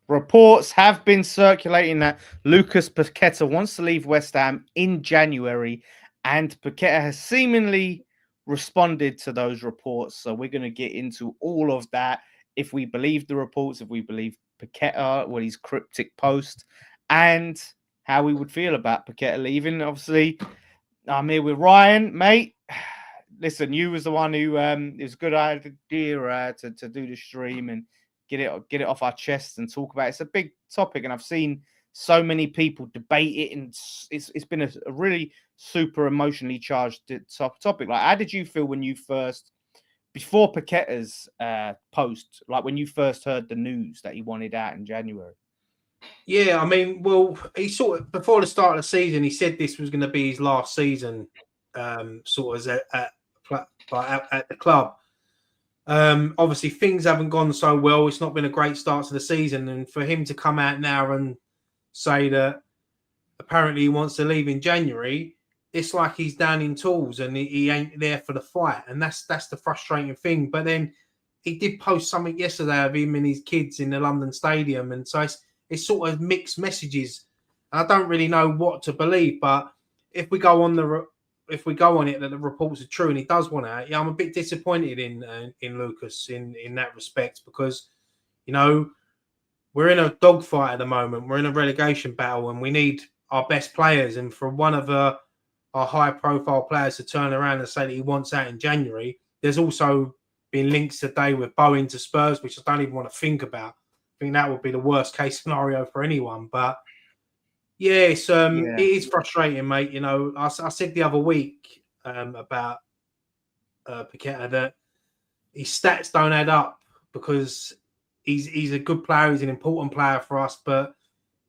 Reports have been circulating that Lucas Paqueta wants to leave West Ham in January, and Paqueta has seemingly responded to those reports. So we're going to get into all of that. If we believe the reports, if we believe Paqueta, what his cryptic post, and how we would feel about Paqueta leaving. Obviously, I'm here with Ryan, mate. Listen, you was the one who it was a good idea to do the stream and get it off our chests and talk about it. It's a big topic, and I've seen so many people debate it, and it's been a really super emotionally charged topic. Like, how did you feel when you first, before Paqueta's post, like when you first heard the news that he wanted out in January? Yeah, I mean, well, he sort of before the start of the season, he said this was going to be his last season, sort of at the club. Obviously, things haven't gone so well. It's not been a great start to the season, and for him to come out now and say that apparently he wants to leave in January, it's like he's down in tools and he ain't there for the fight, and that's the frustrating thing. But then he did post something yesterday of him and his kids in the London Stadium, and so it's sort of mixed messages. And I don't really know what to believe, but if we go on it that the reports are true and he does want out, yeah, I'm a bit disappointed in Lucas in that respect, because we're in a dogfight at the moment. We're in a relegation battle, and we need our best players. And for one of our high-profile players to turn around and say that he wants out in January, there's also been links today with Bowen to Spurs, which I don't even want to think about. I think that would be the worst-case scenario for anyone. But yeah, it is frustrating, mate. I said the other week about Paqueta that his stats don't add up, because he's a good player. He's an important player for us. But,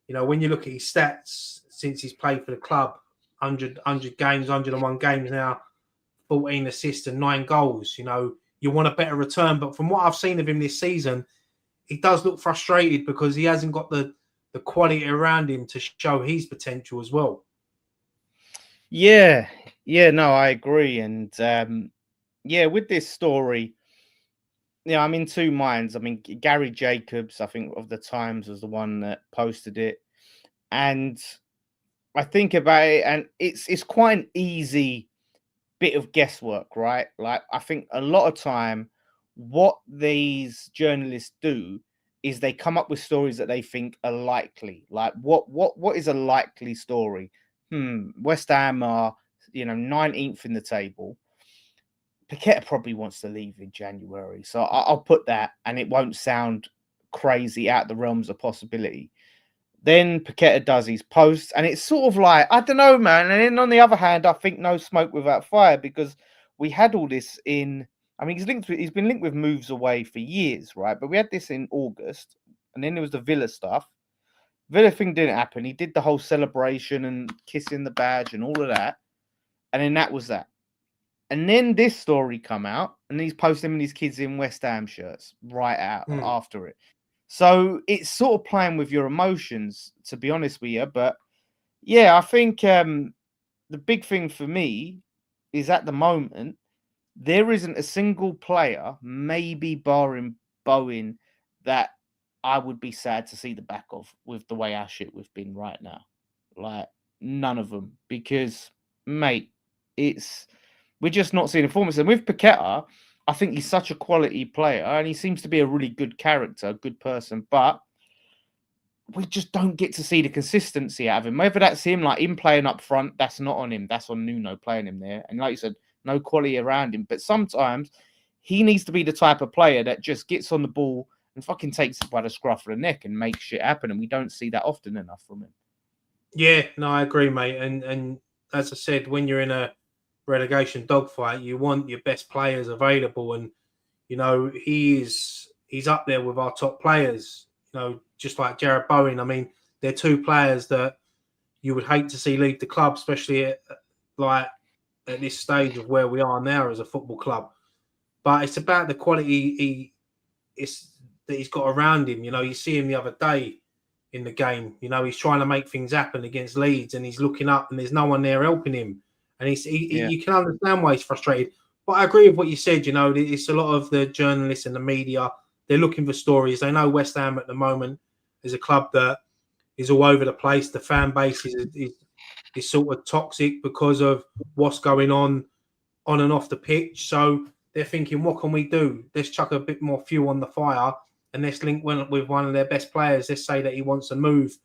when you look at his stats since he's played for the club, 100 games, 101 games now, 14 assists and 9 goals, you want a better return. But from what I've seen of him this season, he does look frustrated because he hasn't got the quality around him to show his potential as well. Yeah, no, I agree. And with this story, I'm in two minds. I mean, Gary Jacobs, I think, of the Times, was the one that posted it, and I think about it, and it's quite an easy bit of guesswork, right? Like, I think a lot of time, what these journalists do is they come up with stories that they think are likely. Like, what is a likely story? West Ham are 19th in the table. Paqueta probably wants to leave in January, so I'll put that, and it won't sound crazy, out the realms of possibility. Then Paqueta does his posts, and it's sort of like, I don't know, man. And then on the other hand, I think no smoke without fire, because we had all this in. I mean, he's been linked with moves away for years, right? But we had this in August, and then there was the Villa stuff. Villa thing didn't happen. He did the whole celebration and kissing the badge and all of that, and then that was that. And then this story come out, and he's posting him and his kids in West Ham shirts right out after it. So it's sort of playing with your emotions, to be honest with you. But yeah, I think the big thing for me is, at the moment, there isn't a single player, maybe barring Bowen, that I would be sad to see the back of with the way our shit we've been right now. Like, none of them. Because, mate, we're just not seeing performance. And with Paqueta, I think he's such a quality player, and he seems to be a really good character, a good person, but we just don't get to see the consistency out of him. Whether that's him playing up front, that's not on him. That's on Nuno playing him there. And like you said, no quality around him. But sometimes he needs to be the type of player that just gets on the ball and fucking takes it by the scruff of the neck and makes shit happen. And we don't see that often enough from him. Yeah, no, I agree, mate. And as I said, when you're in a relegation dogfight, you want your best players available, and he's up there with our top players. Just like Jarrod Bowen. I mean, they're two players that you would hate to see leave the club, especially at this stage of where we are now as a football club. But it's about the quality that he's got around him. You see him the other day in the game. He's trying to make things happen against Leeds, and he's looking up, and there's no one there helping him. And you can understand why he's frustrated. But I agree with what you said. It's a lot of the journalists and the media. They're looking for stories. They know West Ham at the moment is a club that is all over the place. The fan base is sort of toxic because of what's going on and off the pitch. So they're thinking, what can we do? Let's chuck a bit more fuel on the fire and let's link with one of their best players. Let's say that he wants to move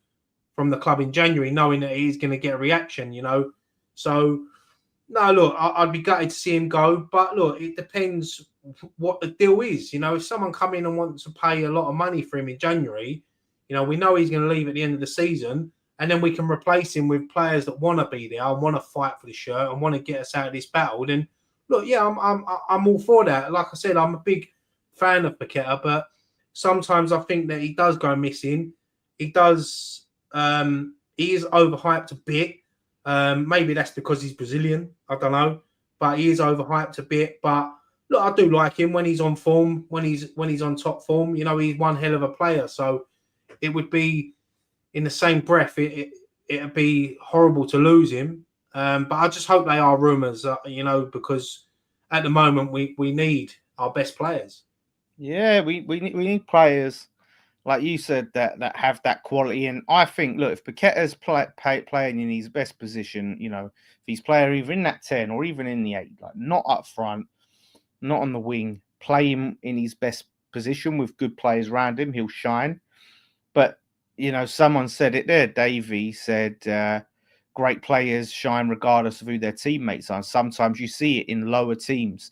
from the club in January, knowing that he's going to get a reaction, So, no, look, I'd be gutted to see him go. But look, it depends what the deal is. If someone come in and wants to pay a lot of money for him in January, we know he's going to leave at the end of the season. And then we can replace him with players that want to be there and want to fight for the shirt and want to get us out of this battle. Then, look, yeah, I'm all for that. Like I said, I'm a big fan of Paqueta, but sometimes I think that he does go missing. He does. He is overhyped a bit. Maybe that's because he's Brazilian. I don't know, but he is overhyped a bit. But look, I do like him when he's on form, when he's on top form. He's one hell of a player. So it would be, in the same breath, it'd be horrible to lose him. But I just hope they are rumours, because at the moment we need our best players. Yeah, we need players, like you said, that have that quality. And I think, look, if Paqueta's playing in his best position, if he's playing either in that 10 or even in the 8, like not up front, not on the wing, play him in his best position with good players around him, he'll shine. But someone said it there. Davey said, great players shine regardless of who their teammates are. Sometimes you see it in lower teams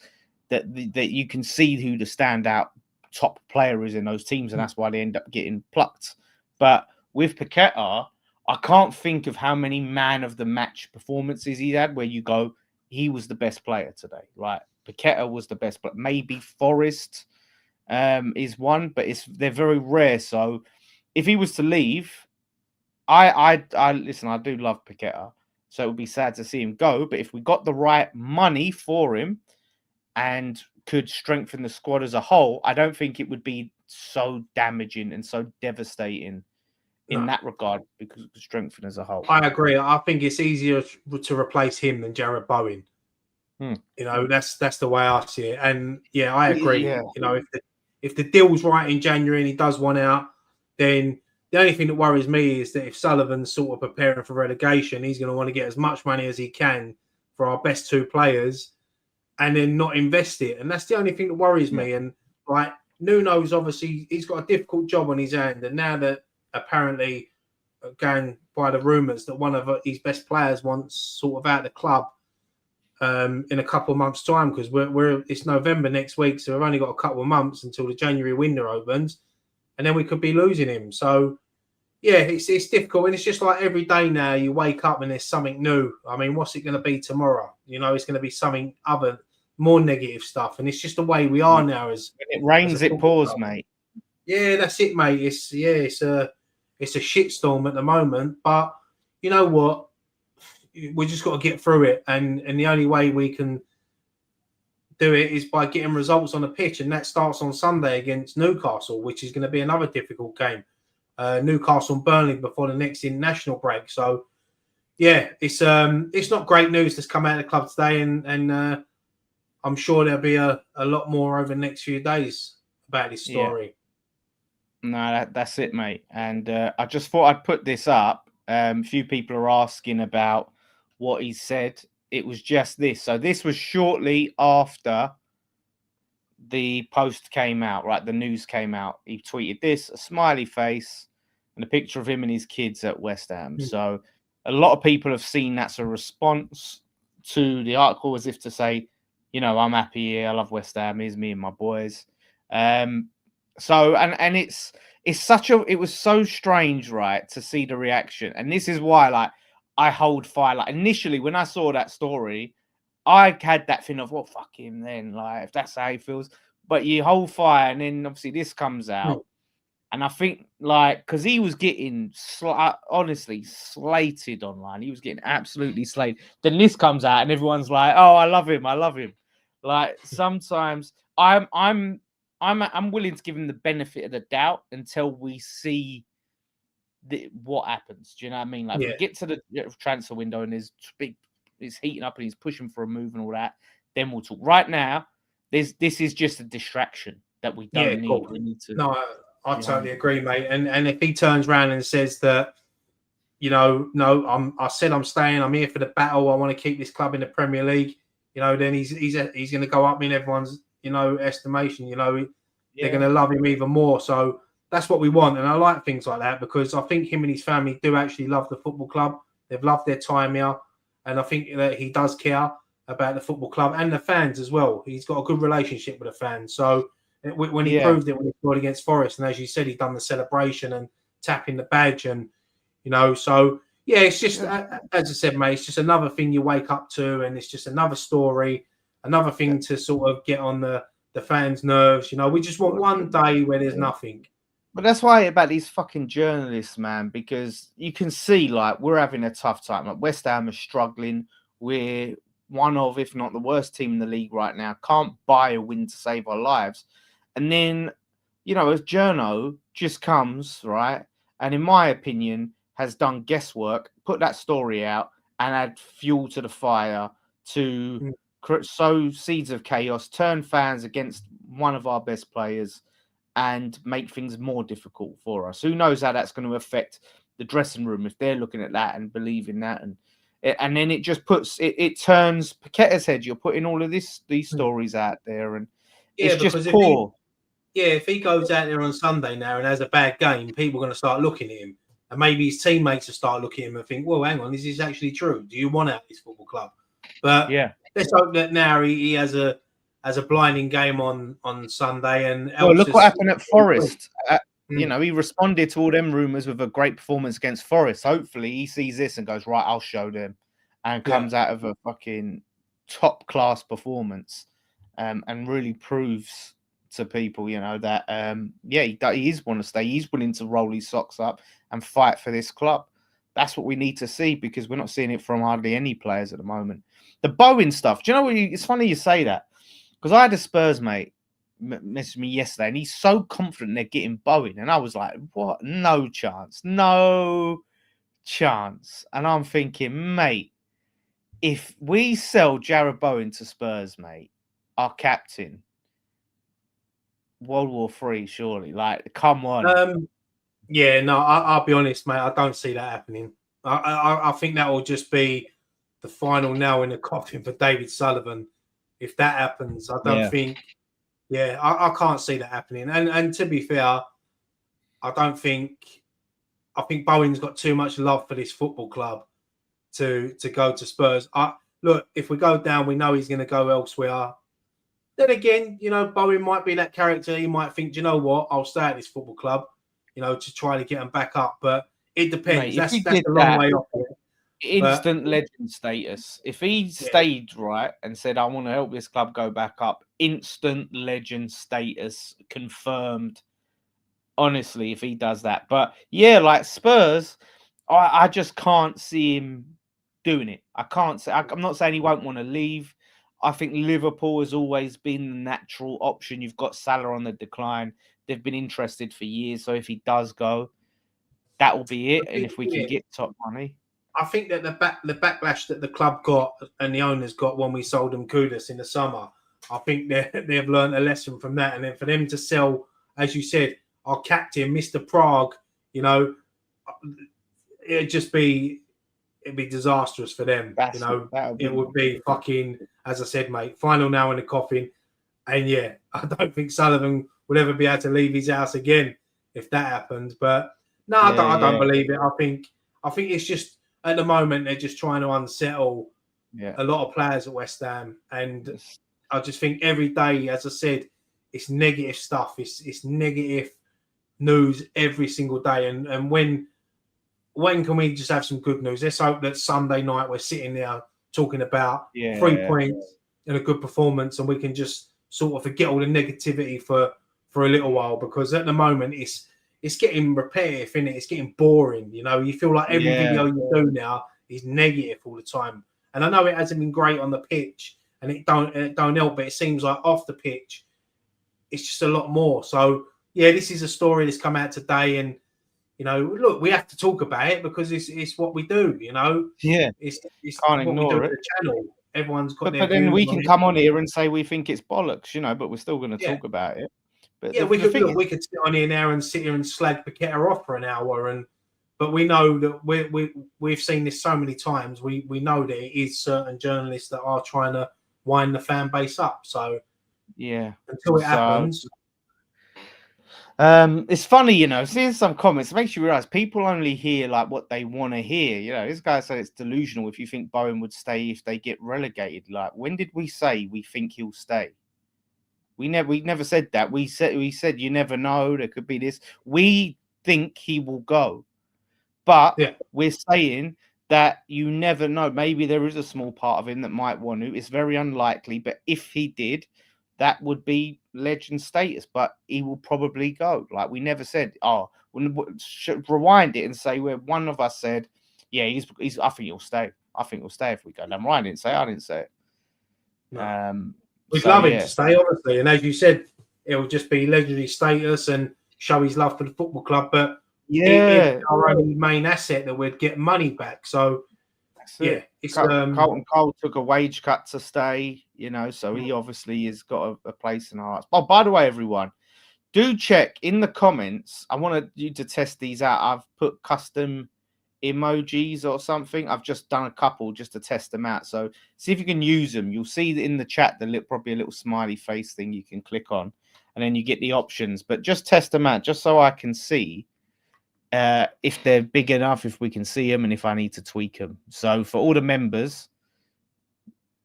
that you can see who the standout top player is in those teams, and that's why they end up getting plucked. But with Paqueta, I can't think of how many man of the match performances he had where you go, he was the best player today. Right? Paqueta was the best, but maybe Forrest is one, but they're very rare. So if he was to leave, I listen, I do love Paqueta, so it would be sad to see him go. But if we got the right money for him and could strengthen the squad as a whole, I don't think it would be so damaging and so devastating in that regard, because it could strengthen as a whole. I agree. I think it's easier to replace him than Jared Bowen. That's the way I see it. And yeah, I agree. Yeah. If the deal's right in January and he does one out, then the only thing that worries me is that if Sullivan's sort of preparing for relegation, he's going to want to get as much money as he can for our best 2 players and then not invest it. And that's the only thing that worries me. And like Nuno's obviously, he's got a difficult job on his hand. And now that apparently, going by the rumours, that one of his best players wants sort of out of the club in a couple of months' time, because it's November next week, so we've only got a couple of months until the January window opens, and then we could be losing him. So yeah, it's difficult, and it's just like every day now you wake up and there's something new. I mean, what's it going to be tomorrow? It's going to be something other, more negative stuff, and it's just the way we are now. As when it rains, it pours, mate. Yeah, that's it, mate. It's a shitstorm at the moment, but you know what? We just got to get through it, and the only way we can do it is by getting results on the pitch, and that starts on Sunday against Newcastle, which is going to be another difficult game. Newcastle and Burnley before the next international break. So yeah, it's not great news that's come out of the club today, and I'm sure there'll be a lot more over the next few days about this story. Yeah. No, that's it, mate. And I just thought I'd put this up. A few people are asking about what he said. It was just this. So this was shortly after the post came out, right? The news came out. He tweeted this, a smiley face and a picture of him and his kids at West Ham. So a lot of people have seen that's a response to the article, as if to say, I'm happy here. I love West Ham. Here's me and my boys. So it was so strange, right, to see the reaction. And this is why, like, I hold fire. Like, initially, when I saw that story, I had that thing of, well, fuck him then, like, if that's how he feels. But you hold fire, and then obviously this comes out. And I think, like, because he was getting, honestly, slated online. He was getting absolutely slated. Then this comes out, and everyone's like, oh, I love him. Like, sometimes I'm willing to give him the benefit of the doubt until we see what happens. Do you know what I mean? Like, if we get to the transfer window and it's heating up and he's pushing for a move and all that, then we'll talk. Right now, this is just a distraction that we don't need. We need to. No, I totally agree, mate. And if he turns around and says that, no, I said I'm staying. I'm here for the battle. I want to keep this club in the Premier League. Then he's going to go up in everyone's estimation. They're going to love him even more. So that's what we want, and I like things like that because I think him and his family do actually love the football club. They've loved their time here, and I think that he does care about the football club and the fans as well. He's got a good relationship with the fans. So when he proved it when he scored against Forest, and as you said, he done the celebration and tapping the badge, and so yeah, it's just as I said, mate, it's just another thing you wake up to, and it's just another story, another thing to sort of get on the fans' nerves. We just want one day where there's nothing. But that's why about these fucking journalists, man, because you can see like we're having a tough time. Like West Ham is struggling. We're one of, if not the worst team in the league right now. Can't buy a win to save our lives. And then, as Journo just comes, right, and in my opinion, has done guesswork, put that story out and add fuel to the fire to sow seeds of chaos, turn fans against one of our best players and make things more difficult for us. Who knows how that's going to affect the dressing room if they're looking at that and believing that. And then it just it turns Paqueta's head. You're putting all of these stories out there and it's just poor. If he goes out there on Sunday now and has a bad game, people are going to start looking at him. And maybe his teammates will start looking at him and think, well, hang on, is this actually true? Do you want out this football club? But let's hope that now he has a blinding game on Sunday. And look what happened at Forest. He responded to all them rumours with a great performance against Forest. Hopefully he sees this and goes, right, I'll show them, and comes out of a fucking top-class performance and really proves to people, that, he is want to stay. He's willing to roll his socks up and fight for this club. That's what we need to see because we're not seeing it from hardly any players at the moment. The Bowen stuff, do you know what? It's funny you say that because I had a Spurs mate message me yesterday and he's so confident they're getting Bowen. And I was like, what? No chance. No chance. And I'm thinking, mate, if we sell Jarrod Bowen to Spurs, mate, our captain, World War III, surely. Like, come on. I'll be honest, mate. I don't see that happening. I think that will just be the final nail in the coffin for David Sullivan. If that happens, I don't think. Yeah, I can't see that happening. And to be fair, I think Bowen's got too much love for this football club to go to Spurs. Look, if we go down, we know he's going to go elsewhere. Then again, Bowen might be that character. He might think, do you know what? I'll stay at this football club, to try to get them back up. But it depends. Mate, that's a long way off it. Instant legend status. If he stayed right and said, I want to help this club go back up, instant legend status confirmed. Honestly, if he does that. But yeah, like Spurs, I just can't see him doing it. I'm not saying he won't want to leave. I think Liverpool has always been the natural option. You've got Salah on the decline. They've been interested for years. So if he does go, that will be it. And if we can get top money. I think that the backlash that the club got and the owners got when we sold them Kudus in the summer, I think they've learned a lesson from that. And then for them to sell, as you said, our captain, Mr. Prague, it'd be disastrous for them. It would be fucking, as I said, mate, final nail in the coffin. And yeah, I don't think Sullivan would ever be able to leave his house again if that happened. But no, I don't believe it. I think it's just at the moment they're just trying to unsettle a lot of players at West Ham, and I just think every day, as I said, it's negative stuff. It's negative news every single day. And when can we just have some good news? Let's hope that Sunday night we're sitting there talking about 3 points and a good performance, and we can just sort of forget all the negativity for a little while, because at the moment it's getting repetitive, isn't it? It's getting boring. You feel like every video you do now is negative all the time. And I know it hasn't been great on the pitch, and it don't help, but it seems like off the pitch, it's just a lot more. So yeah, this is a story that's come out today, and look, we have to talk about it because it's what we do. It's can't ignore it. The channel. Everyone's got but then we can come on here and say we think it's bollocks, but we're still going to talk about it. But Yeah, the thing is, we could sit on here now and sit here and slag Paqueta off for an hour, but we know that we've seen this so many times. We know that it is certain journalists that are trying to wind the fan base up. So yeah, until it happens. It's funny, seeing some comments, it makes you realize people only hear like what they want to hear. This guy said it's delusional if you think Bowen would stay if they get relegated. Like, when did we say we think he'll stay? We never said that. We said you never know. There could be this. We think he will go, but we're saying that you never know. Maybe there is a small part of him that might want to. It's very unlikely, but if he did, that would be legend status. But he will probably go. Like, we never said. Oh, rewind it and say where one of us said, "Yeah, he's. I think he'll stay. I think he'll stay if we go down." I didn't say it. No. We'd love him to stay, obviously, and as you said, it will just be legendary status and show his love for the football club. But it's our only main asset that we'd get money back. So it's Carlton Cole took a wage cut to stay, so he obviously has got a place in our hearts. Oh, by the way, everyone, do check in the comments. I wanted you to test these out. I've put custom emojis or something. I've just done a couple just to test them out. So see if you can use them. You'll see in the chat probably a little smiley face thing you can click on, and then you get the options. But just test them out just so I can see if they're big enough, if we can see them, and if I need to tweak them. So for all the members,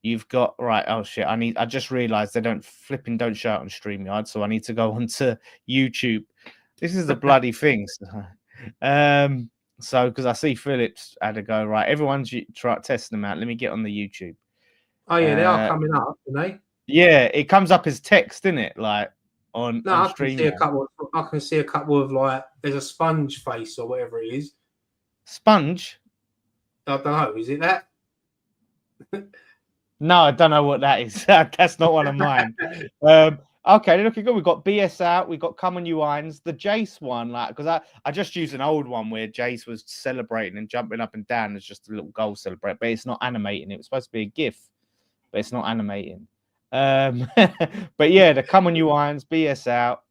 you've got right. Oh shit! I just realised they don't show it on StreamYard, so I need to go onto YouTube. This is the bloody thing. So because I see Phillips had to go right. Everyone's testing them out. Let me get on the YouTube. Oh yeah, they are coming up, aren't they? Yeah, it comes up as text, isn't it? Like on I can see a couple. I can see a couple of like there's a sponge face or whatever it is. Sponge? I don't know. Is it that? No, I don't know what that is. That's not one of mine. Okay, looking good. We've got BS out. We've got Come On You Irons. The Jace one, because I just used an old one where Jace was celebrating and jumping up and down as just a little goal celebrate, but it's not animating. It was supposed to be a GIF, but it's not animating. But yeah, the Come On You Irons, BS out.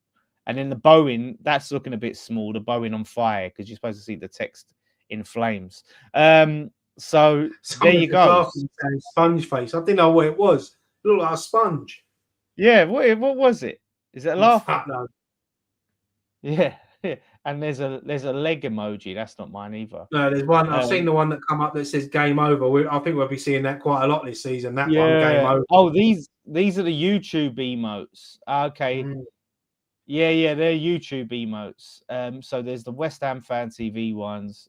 And then the Bowen, that's looking a bit small. The Bowen on fire, because you're supposed to see the text in flames. So there you go. Sponge face. I didn't know what it was. It looked like a sponge. Yeah, what was it? Is it a laugh? No. Yeah. And there's a leg emoji. That's not mine either. No, there's one. I've seen the one that come up that says "Game Over." I think we'll be seeing that quite a lot this season. That one, Game Over. Oh, these are the YouTube emotes. Okay. Yeah, they're YouTube emotes. So there's the West Ham Fan TV ones,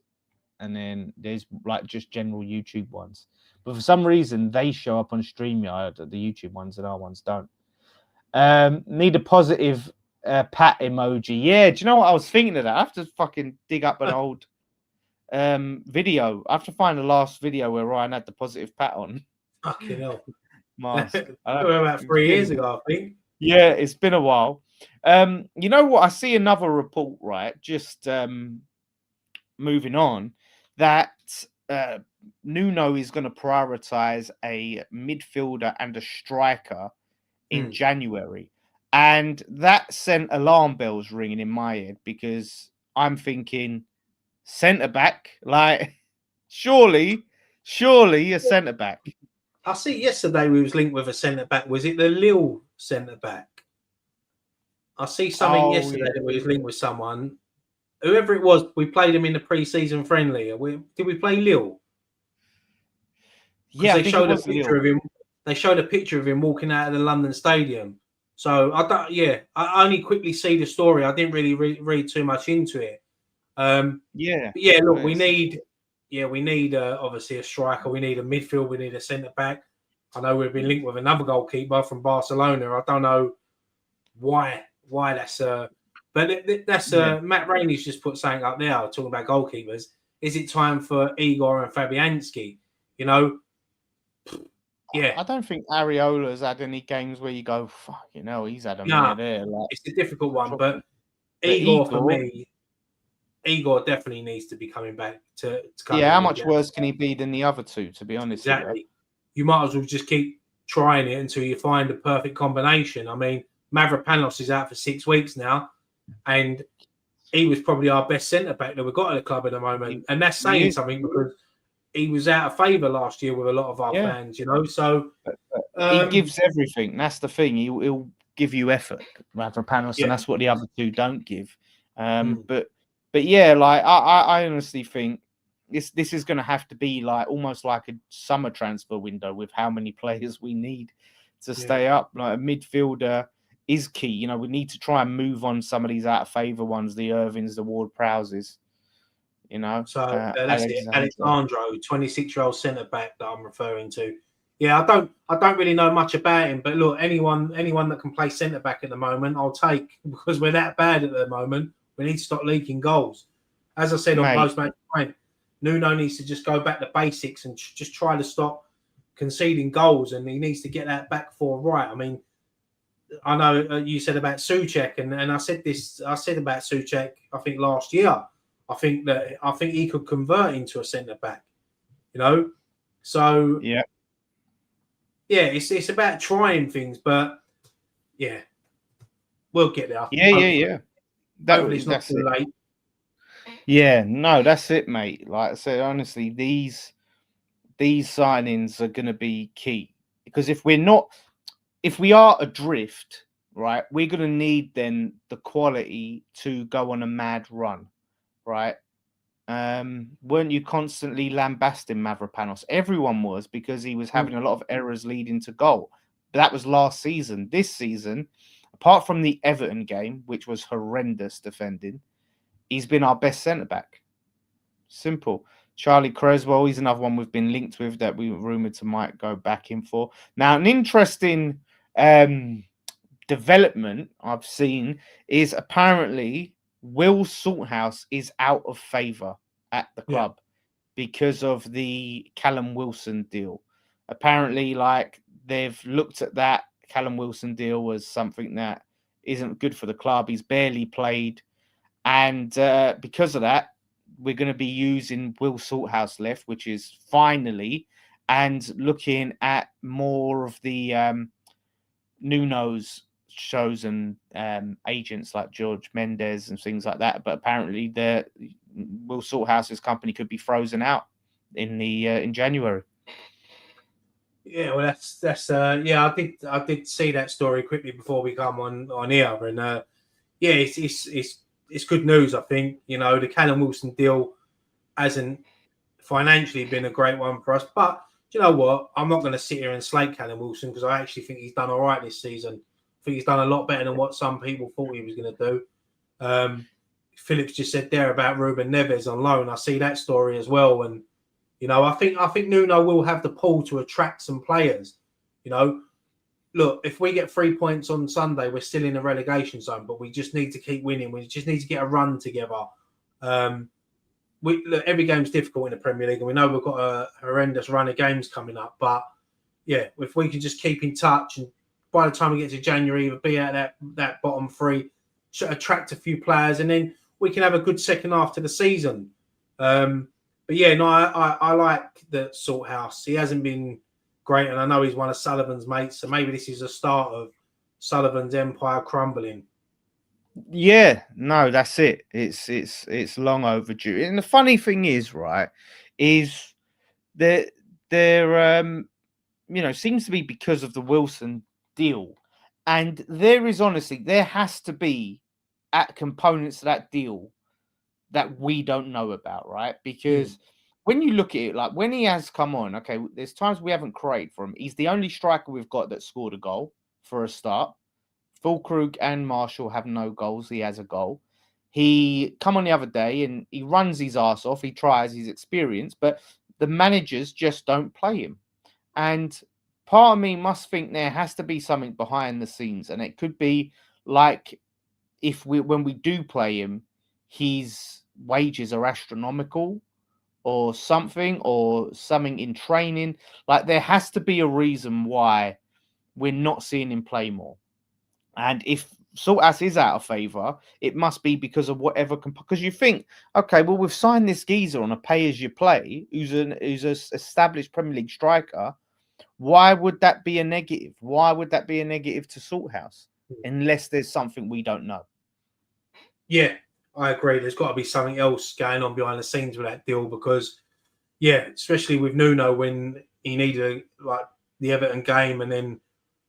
and then there's like just general YouTube ones. But for some reason, they show up on StreamYard, the YouTube ones, and our ones don't. Need a positive pat emoji. Yeah, do you know what I was thinking of that? I have to fucking dig up an old video. I have to find the last video where Ryan had the positive pat on. Fucking hell. Mask. About 3 years ago, I think. Yeah, it's been a while. You know what? I see another report, right? Just moving on, that Nuno is going to prioritize a midfielder and a striker in January. And that sent alarm bells ringing in my head, because I'm thinking centre back, like surely a centre back. I see yesterday we was linked with a centre back. Was it the Lille centre back? I see something yesterday that we was linked with someone. Whoever it was, we played him in the pre-season friendly. Did we play Lille? Yeah, they showed a picture of him. They showed a picture of him walking out of the London Stadium. So I only quickly see the story. I didn't really read too much into it. Look, we need obviously a striker. We need a midfield. We need a centre back. I know we've been linked with another goalkeeper from Barcelona. I don't know why that's but that's Matt Rainey's just put something up there talking about goalkeepers. Is it time for Igor and Fabianski? Yeah, I don't think Areola's had any games where you go, fuck, he's had a minute there. Like, it's a difficult one, but Igor for me, Igor definitely needs to be coming back to come. Yeah, how much worse can he be than the other two? To be honest, exactly. You might as well just keep trying it until you find the perfect combination. I mean, Mavropanos is out for 6 weeks now, and he was probably our best centre back that we've got at the club at the moment, and that's saying something because he was out of favour last year with a lot of our fans, you know. So he gives everything. That's the thing. He'll give you effort, Mavropanos, and that's what the other two don't give. But yeah, like I honestly think this is going to have to be like almost like a summer transfer window with how many players we need to stay up. Like a midfielder is key. You know, we need to try and move on some of these out of favour ones, the Irvings, the Ward-Prowses. You know, so that's it. Alexandro, 26-year-old centre back that I'm referring to. Yeah, I don't really know much about him, but look, anyone that can play centre back at the moment, I'll take, because we're that bad at the moment. We need to stop leaking goals. As I said on post-match point, Nuno needs to just go back to basics and just try to stop conceding goals, and he needs to get that back four right. I mean, I know you said about Souček, and I said about Souček, I think last year. I think he could convert into a centre back, you know. So yeah, it's about trying things, but yeah, we'll get there. Yeah. Hopefully it's not too late. Yeah, no, that's it, mate. Like I said, honestly, these signings are going to be key, because if we are adrift, right, we're going to need then the quality to go on a mad run, right? Weren't you constantly lambasting Mavropanos? Everyone was, because he was having a lot of errors leading to goal. But that was last season. This season, apart from the Everton game, which was horrendous defending, he's been our best centre-back. Simple. Charlie Creswell, he's another one we've been linked with that we were rumoured to might go back in for. Now, an interesting development I've seen is apparently Will Salthouse is out of favour at the club because of the Callum Wilson deal. Apparently, like, they've looked at that Callum Wilson deal as something that isn't good for the club. He's barely played. And because of that, we're going to be using Will Salthouse left, which is finally, and looking at more of the Nuno's chosen agents like George Mendes and things like that. But apparently, the Will Salthouse's company could be frozen out in January. Yeah, well, that's yeah. I did see that story quickly before we come on here, and yeah, it's good news. I think, you know, the Callum Wilson deal hasn't financially been a great one for us, but do you know what? I'm not going to sit here and slate Callum Wilson, because I actually think he's done all right this season. I think he's done a lot better than what some people thought he was going to do. Phillips just said there about Ruben Neves on loan. I see that story as well, and you know, I think Nuno will have the pull to attract some players. You know, look, if we get 3 points on Sunday, we're still in the relegation zone, but we just need to keep winning. We just need to get a run together. Look, every game's difficult in the Premier League, and we know we've got a horrendous run of games coming up. But yeah, if we can just keep in touch, and by the time we get to January, we'll be at that bottom three, attract a few players, and then we can have a good second half to the season. But yeah, no, I like the Salthouse. He hasn't been great, and I know he's one of Sullivan's mates, so maybe this is the start of Sullivan's empire crumbling. Yeah, no, that's it. It's long overdue. And the funny thing is, right, is there you know, seems to be because of the Wilson deal, and there has to be components to that deal that we don't know about, right? Because when you look at it, like when he has come on, okay, there's times we haven't created for him. He's the only striker we've got that scored a goal for a start. Fulkrug and Marshall have no goals. He has a goal. He come on the other day and he runs his ass off. He tries, he's experienced, but the managers just don't play him. And part of me must think there has to be something behind the scenes, and it could be like when we do play him, his wages are astronomical or something in training. Like, there has to be a reason why we're not seeing him play more. And if Salthouse is out of favour, it must be because of whatever. Because you think, okay, well, we've signed this geezer on a pay-as-you-play, who's an established Premier League striker. Why would that be a negative? Why would that be a negative to Salthouse? unless there's something we don't know. Yeah, I agree. There's got to be something else going on behind the scenes with that deal because, yeah, especially with Nuno when he needed like the Everton game, and then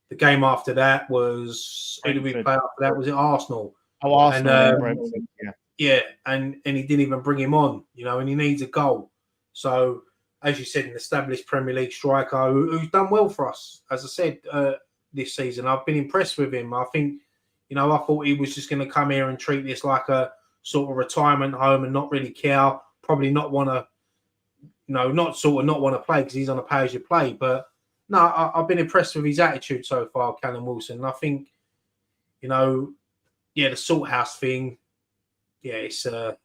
the game after that was who did we Brentford. play after that? Was it Arsenal? Oh, And Arsenal then Brentford. Yeah. yeah, and he didn't even bring him on, and he needs a goal. So, as you said, an established Premier League striker who's done well for us, as I said, this season. I've been impressed with him. I think, I thought he was just going to come here and treat this like a sort of retirement home and not really care, probably not want to, not want to play because he's on a pay-as-you-play. But no, I've been impressed with his attitude so far, Callum Wilson. And I think, the Salthouse thing, yeah, it's a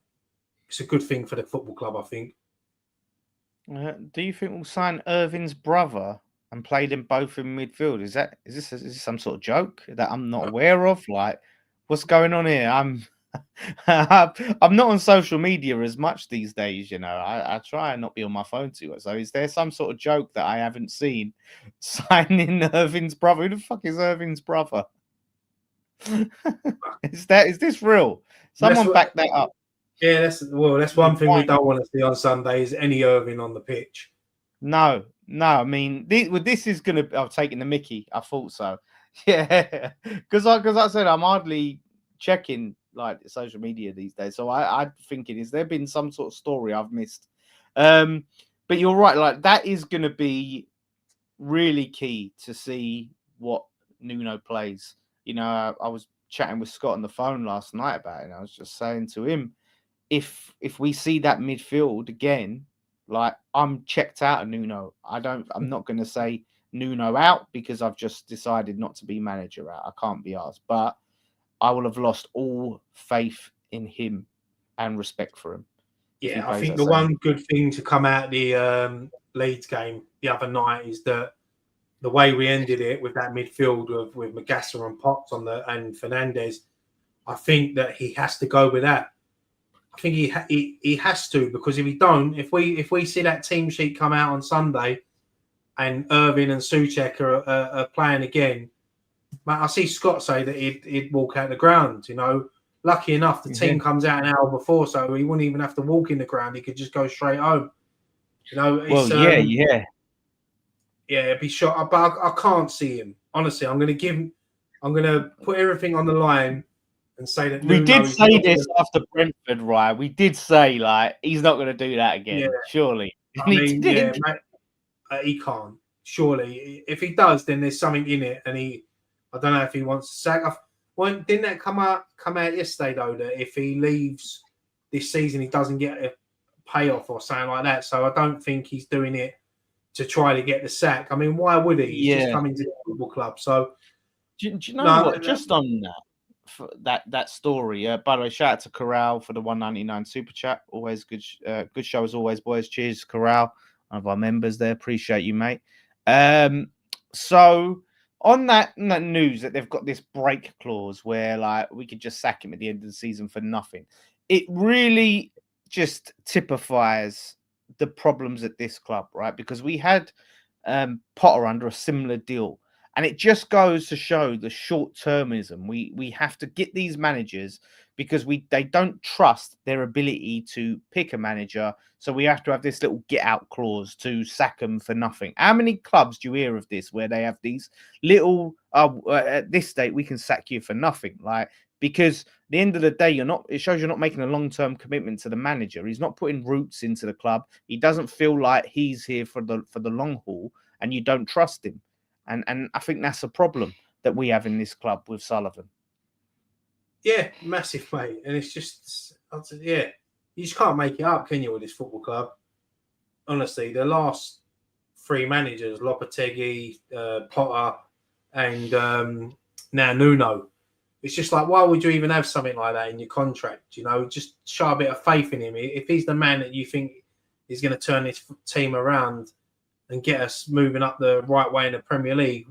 good thing for the football club, I think. Do you think we'll sign Irving's brother and play them both in midfield? Is this some sort of joke that I'm not aware of? Like, what's going on here? I'm not on social media as much these days. I try and not be on my phone too much. So, is there some sort of joke that I haven't seen signing Irving's brother? Who the fuck is Irving's brother? Is this real? Someone back that up. Yeah, that's one thing we don't want to see on Sunday is any Irving on the pitch. No. I mean, this is going to. I'm taking the Mickey. I thought so. Yeah, because I said I'm hardly checking like social media these days. So I'm thinking, is there been some sort of story I've missed? But you're right. Like that is going to be really key to see what Nuno plays. I was chatting with Scott on the phone last night about it, and I was just saying to him, if we see that midfield again, like I'm checked out of Nuno. I'm not going to say Nuno out because I've just decided not to be manager out. I can't be asked, but I will have lost all faith in him and respect for him. Yeah, I think the one good thing to come out the Leeds game the other night is that the way we ended it with that midfield with Magassa and Potts and Fernandez, I think that he has to go with that. I think he has to, because if he don't, if we see that team sheet come out on Sunday and Irving and Souček are playing again, I see Scott say that he'd walk out the ground. Lucky enough, the team comes out an hour before, so he wouldn't even have to walk in the ground. He could just go straight home. Yeah, it'd be shot, but I can't see him. Honestly, I'm going to put everything on the line and say that we did say this after Brentford, right? We did say like he's not going to do that again. Surely, mate, he can't. Surely, if he does, then there's something in it, and I don't know if he wants to sack. Didn't that come out yesterday though? That if he leaves this season, he doesn't get a payoff or something like that. So I don't think he's doing it to try to get the sack. I mean, why would he? He's just coming to the football club. So do you know what? Just on that story. By the way, shout out to Corral for the 199 super chat. Always good show as always, boys. Cheers, Corral, one of our members there. Appreciate you, mate. So on that news that they've got this break clause where like we could just sack him at the end of the season for nothing, it really just typifies the problems at this club, right? Because we had Potter under a similar deal. And it just goes to show the short-termism. We have to get these managers because they don't trust their ability to pick a manager. So we have to have this little get-out clause to sack them for nothing. How many clubs do you hear of this where they have these little, at this date, we can sack you for nothing? Like, because at the end of the day, it shows you're not making a long-term commitment to the manager. He's not putting roots into the club. He doesn't feel like he's here for the long haul, and you don't trust him. And I think that's a problem that we have in this club with Sullivan. Yeah, massive, mate. And it's just, you just can't make it up, can you, with this football club? Honestly, the last three managers, Lopetegui, Potter, and now Nuno, it's just like, why would you even have something like that in your contract? Just show a bit of faith in him. If he's the man that you think is going to turn this team around and get us moving up the right way in the Premier League,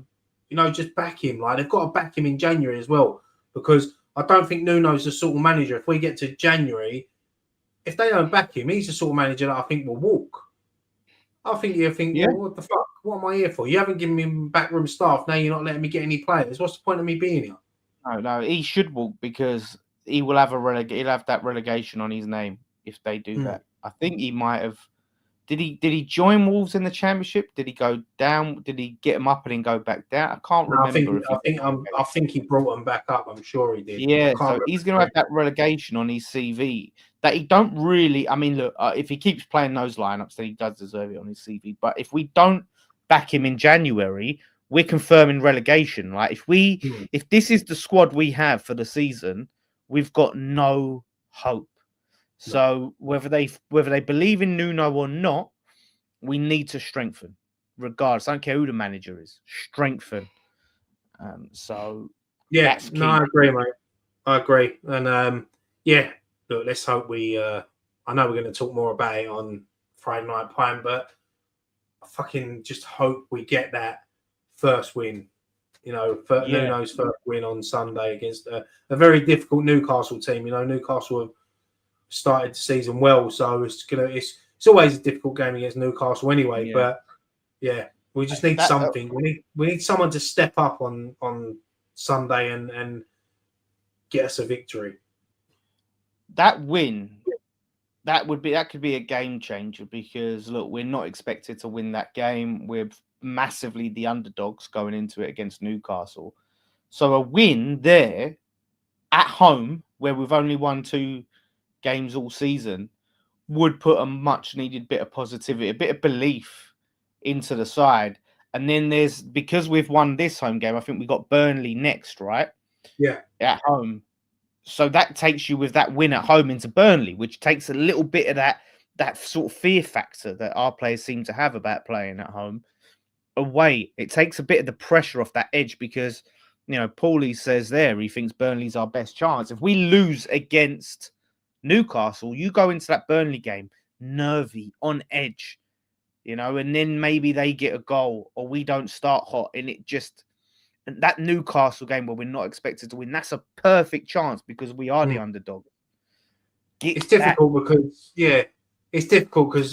just back him. Like, they've got to back him in January as well, because I don't think Nuno's the sort of manager. If we get to January, if they don't back him, he's the sort of manager that I think will walk. I think you think, well, what the fuck? What am I here for? You haven't given me backroom staff. Now you're not letting me get any players. What's the point of me being here? No, he should walk because he will have he'll have that relegation on his name if they do that. I think he might have. Did he join Wolves in the Championship? Did he go down? Did he get him up and then go back down? I can't No, remember if he. I think he brought them back up. I'm sure he did. Yeah, I can't so he's going to have that relegation on his CV that he don't really. I mean, look, if he keeps playing those lineups, then he does deserve it on his CV. But if we don't back him in January, we're confirming relegation. Right? If this is the squad we have for the season, we've got no hope. So whether they believe in Nuno or not, we need to strengthen. Regardless, I don't care who the manager is. Strengthen. So yeah, that's key. no, I agree, mate. I agree, and yeah, look, let's hope we. I know we're going to talk more about it on Friday Night Prime, but I fucking just hope we get that first win. You know, Nuno's first win on Sunday against a very difficult Newcastle team. You know, Newcastle have started the season well, so it's always a difficult game against Newcastle anyway. Yeah. But yeah, we just need something. We need someone to step up on Sunday and get us a victory. That win, that could be a game changer because look, we're not expected to win that game. We're massively the underdogs going into it against Newcastle. So a win there at home, where we've only won 2 games all season, would put a much needed bit of positivity, a bit of belief into the side. And then because we've won this home game, I think we got Burnley next, right? Yeah. At home. So that takes you with that win at home into Burnley, which takes a little bit of that sort of fear factor that our players seem to have about playing at home away. It takes a bit of the pressure off that edge because, you know, Paulie says there he thinks Burnley's our best chance. If we lose against Newcastle, you go into that Burnley game nervy, on edge, you know, and then maybe they get a goal or we don't start hot, and that Newcastle game where we're not expected to win, that's a perfect chance because we are the underdog. It's difficult because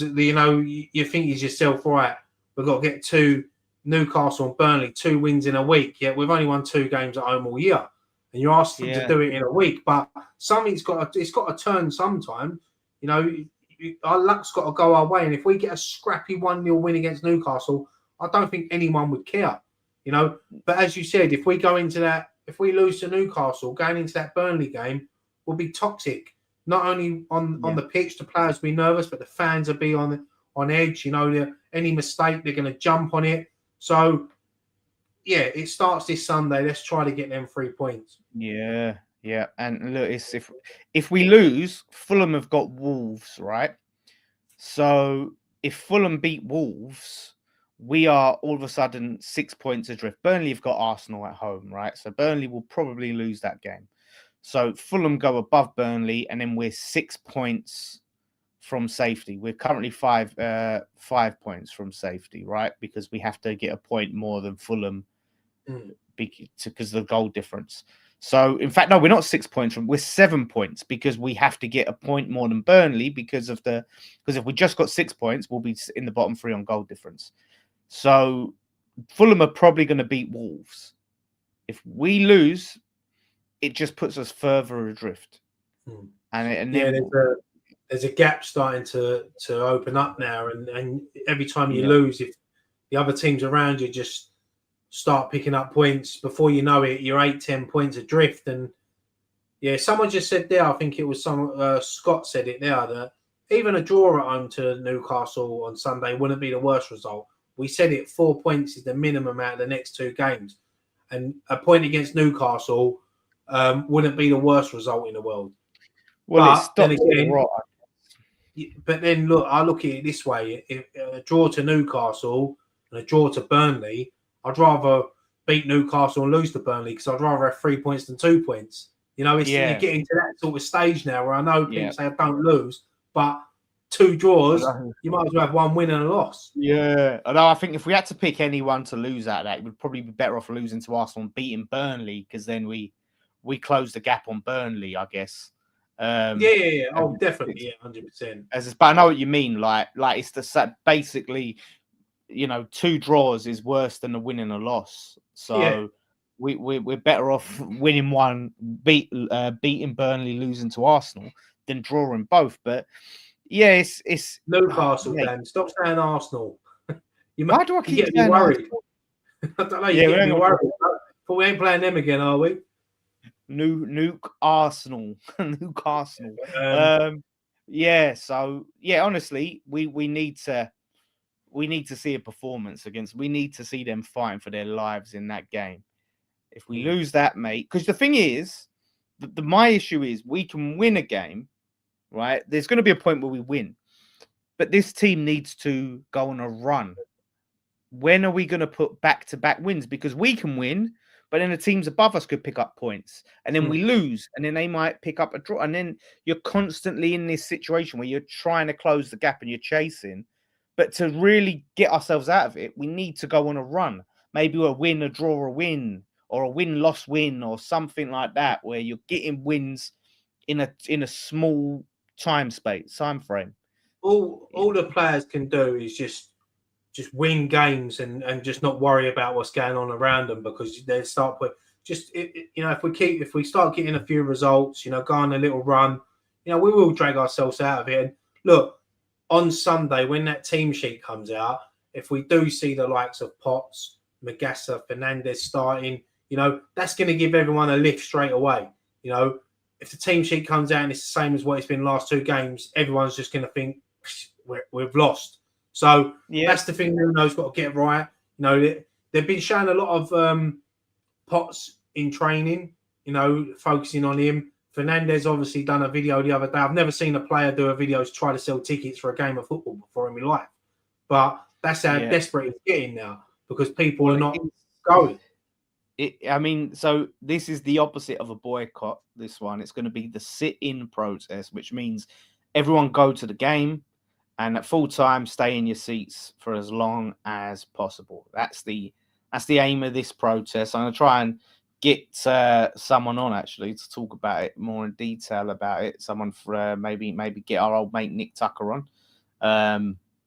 you know, you think to yourself, right, we've got to get 2 Newcastle and Burnley, 2 wins in a week. Yeah, we've only won 2 games at home all year. And you're asked them to do it in a week, but it's got to turn sometime. You know, our luck's got to go our way. And if we get a scrappy 1-0 win against Newcastle, I don't think anyone would care. You know, but as you said, if we lose to Newcastle, going into that Burnley game will be toxic. Not only on the pitch, the players will be nervous, but the fans will be on edge. You know, any mistake, they're going to jump on it. So, yeah, it starts this Sunday. Let's try to get them 3 points. Yeah. And look, if we lose, Fulham have got Wolves, right? So if Fulham beat Wolves, we are all of a sudden 6 points adrift. Burnley have got Arsenal at home, right? So Burnley will probably lose that game. So Fulham go above Burnley, and then we're 6 points from safety. We're currently 5 points from safety, right? Because we have to get a point more than Fulham because of the goal difference. So, in fact, no, we're not 6 points from. We're 7 points because we have to get a point more than Burnley because if we just got 6 points, we'll be in the bottom 3 on goal difference. So, Fulham are probably going to beat Wolves. If we lose, it just puts us further adrift. And then there's a gap starting to open up now, and every time you lose, if the other teams around you just start picking up points, before you know it, you're 8-10 points adrift. And yeah, someone just said there, I think it was Scott said it there, that even a draw at home to Newcastle on Sunday wouldn't be the worst result. We said it, 4 points is the minimum out of the next 2 games, and a point against Newcastle wouldn't be the worst result in the world. Well, but then look, I look at it this way: if a draw to Newcastle and a draw to Burnley, I'd rather beat Newcastle and lose to Burnley because I'd rather have 3 points than 2 points. You know, you're getting to that sort of stage now where I know people say don't lose, but 2 draws, you might as well have 1 win and a loss. Yeah, although I think if we had to pick anyone to lose out of that, it would probably be better off losing to Arsenal and beating Burnley because then we close the gap on Burnley, I guess. Oh, definitely, 100%. But I know what you mean. Like it's basically, you know, 2 draws is worse than a win and a loss. So we're better off winning one, beating Burnley, losing to Arsenal, than drawing both. But yeah, it's Newcastle, Dan. Stop saying Arsenal. Why do I you keep get me saying worried? Arsenal? I don't know. You get me worried. But we ain't playing them again, are we? Nuke Arsenal, Newcastle. Yeah. So yeah, honestly, we need to see a performance against. We need to see them fighting for their lives in that game. If we lose that, mate, because the thing is, my issue is we can win a game, right? There's going to be a point where we win, but this team needs to go on a run. When are we going to put back-to-back wins? Because we can win, but then the teams above us could pick up points, and then we lose, and then they might pick up a draw, and then you're constantly in this situation where you're trying to close the gap and you're chasing. But to really get ourselves out of it, we need to go on a run. Maybe a win, a draw, a win, or a win-loss win, or something like that, where you're getting wins in a small time frame. All the players can do is just win games and just not worry about what's going on around them, because they start with if we start getting a few results, go on a little run, we will drag ourselves out of it. And look, on Sunday when that team sheet comes out, if we do see the likes of Potts, Magassa, Fernandez starting, that's going to give everyone a lift straight away. If the team sheet comes out and it's the same as what it's been last two games, everyone's just going to think we've lost. So that's the thing Nuno's got to get right. They've been showing a lot of Potts in training, focusing on him. Fernandez obviously done a video the other day. I've never seen a player do a video to try to sell tickets for a game of football before in my life. But that's how desperate it's getting now, because people are not going. So this is the opposite of a boycott, this one. It's going to be the sit-in protest, which means everyone go to the game, and at full time, stay in your seats for as long as possible. That's the aim of this protest. I'm going to try and get someone on actually to talk about it more in detail about it. Someone for maybe get our old mate Nick Tucker on,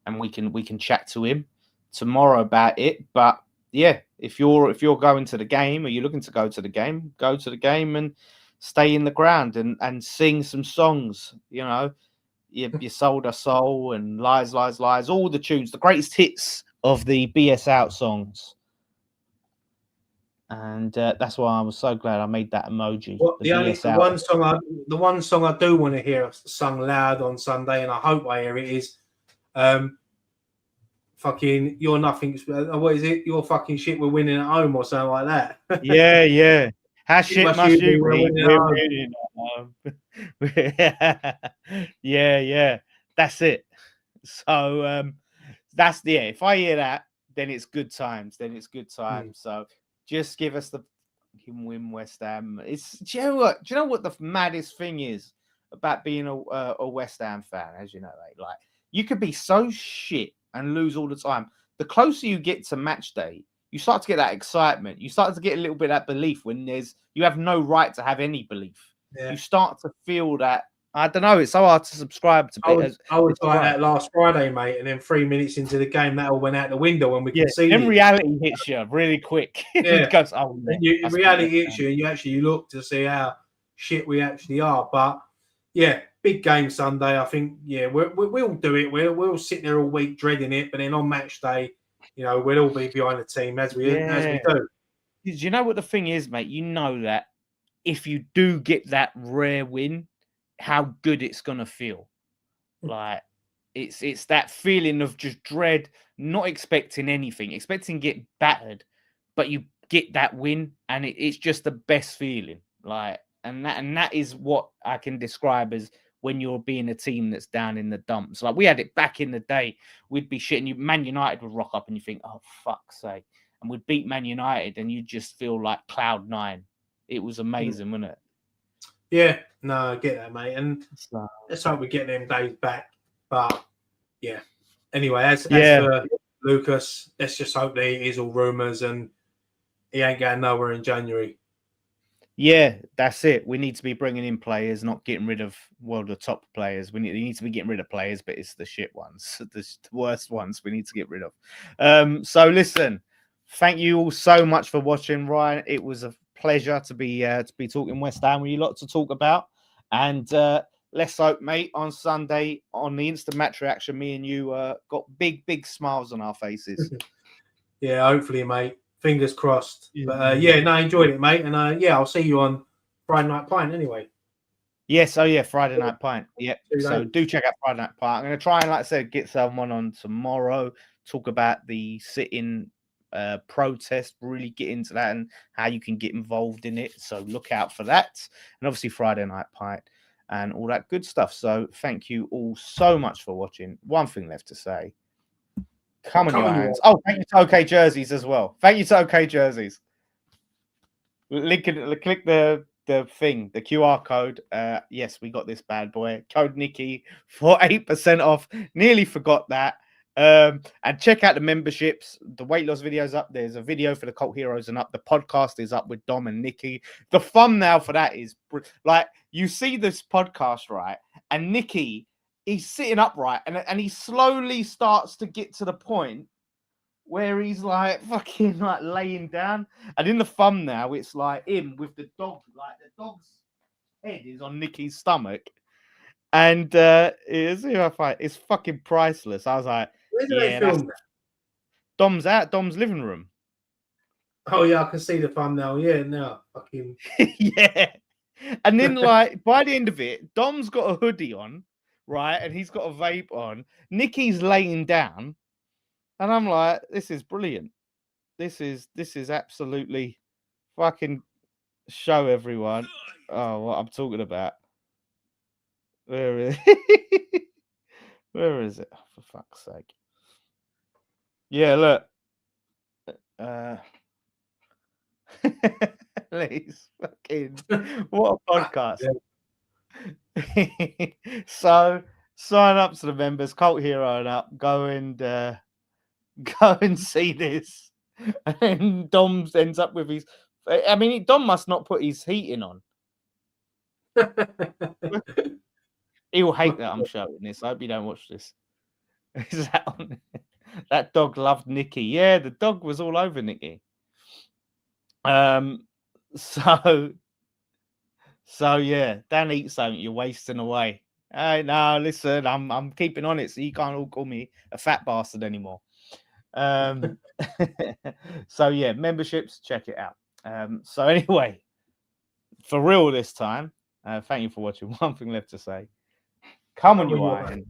and we can chat to him tomorrow about it. But yeah, if you're going to the game, or you're looking to go to the game and stay in the ground and sing some songs. You sold a soul and lies, all the tunes, the greatest hits of the BS Out songs. And that's why I was so glad I made that emoji. The one song I do want to hear sung loud on Sunday, and I hope I hear it, is fucking You're Nothing. What is it? You're fucking shit. We're winning at home, or something like that. Yeah. How shit must you be? We're winning at home. Yeah. That's it. So that's if I hear that, then it's good times. So just give us the win, West Ham. Do you know what the maddest thing is about being a West Ham fan? As you know, like you could be so shit and lose all the time. The closer you get to match day, you start to get that excitement. You start to get a little bit of that belief when you have no right to have any belief. Yeah. You start to feel that. I don't know. It's so hard to subscribe to. I was like that last Friday, mate, and then 3 minutes into the game, that all went out the window when we conceded. Then reality hits you really quick. Yeah, goes, reality hits you, and you look to see how shit we actually are. But yeah, big game Sunday. I think we'll do it. We'll sit there all week dreading it, but then on match day, we'll all be behind the team as we do. Do you know what the thing is, mate? You know that if you do get that rare win, how good it's gonna feel. Like it's that feeling of just dread, not expecting anything, expecting to get battered, but you get that win, and it's just the best feeling. Like, and that is what I can describe as when you're being a team that's down in the dumps. Like we had it back in the day. We'd be shitting you. Man United would rock up, and you think, oh fuck's sake, and we'd beat Man United, and you just feel like cloud nine. It was amazing, wasn't it? Yeah, no, I get that, mate. And let's hope we get them days back. But yeah, anyway, as for Lucas, let's just hope that it is all rumours and he ain't going nowhere in January. Yeah, that's it. We need to be bringing in players, not getting rid of the top players. We need to be getting rid of players, but it's the shit ones, the worst ones we need to get rid of. So listen, thank you all so much for watching, Ryan. It was a pleasure to be talking West Ham with you. Lot to talk about, and let's hope, mate, on Sunday on the instant match reaction, me and you got big smiles on our faces. Yeah, hopefully, mate. Fingers crossed. But yeah, no, I enjoyed it, mate. And yeah, I'll see you on Friday Night Pint anyway. Yes, oh yeah, Friday Night Pint. Yep. So do check out Friday Night Pint. I'm going to try and, like I said, get someone on tomorrow, talk about the sit-in protest, really get into that and how you can get involved in it. So look out for that. And obviously Friday Night Pint and all that good stuff. So thank you all so much for watching. One thing left to say. Come on, you irons. Oh, thank you to OK Jerseys as well. Thank you to OK Jerseys. Click the thing, the QR code. Yes, we got this bad boy. Code Nicky for 8% off. Nearly forgot that. And check out the memberships. The weight loss video's up. There's a video for the Cult Heroes and up. The podcast is up with Dom and Nicky. The thumbnail for that is like you see this podcast, right? And Nicky, he's sitting upright and he slowly starts to get to the point where he's like fucking like laying down, and in the thumbnail it's like him with the dog, like the dog's head is on Nicky's stomach, and it's fucking priceless. I was like, where did they film that? Dom's living room. Oh yeah, I can see the thumbnail. Yeah, now fucking yeah. And then like by the end of it, Dom's got a hoodie on, right, and he's got a vape on. Nicky's laying down. And I'm like, this is brilliant. This is absolutely fucking show everyone. Oh, what I'm talking about. Where is it? Where is it? Oh, for fuck's sake. Yeah, look. Please, fucking what a podcast. So sign up to the members, Cult Hero and up. Go and see this. And then Dom ends up with his. I mean, Dom must not put his heating on. He'll hate that I'm showing this. I hope you don't watch this. Is that on? That dog loved Nicky. Yeah, the dog was all over Nicky. So yeah, don't eat something. You're wasting away. Hey, no, listen, I'm keeping on it, so you can't all call me a fat bastard anymore. So yeah, memberships, check it out. So anyway, for real this time, thank you for watching. One thing left to say. Come on, you irons.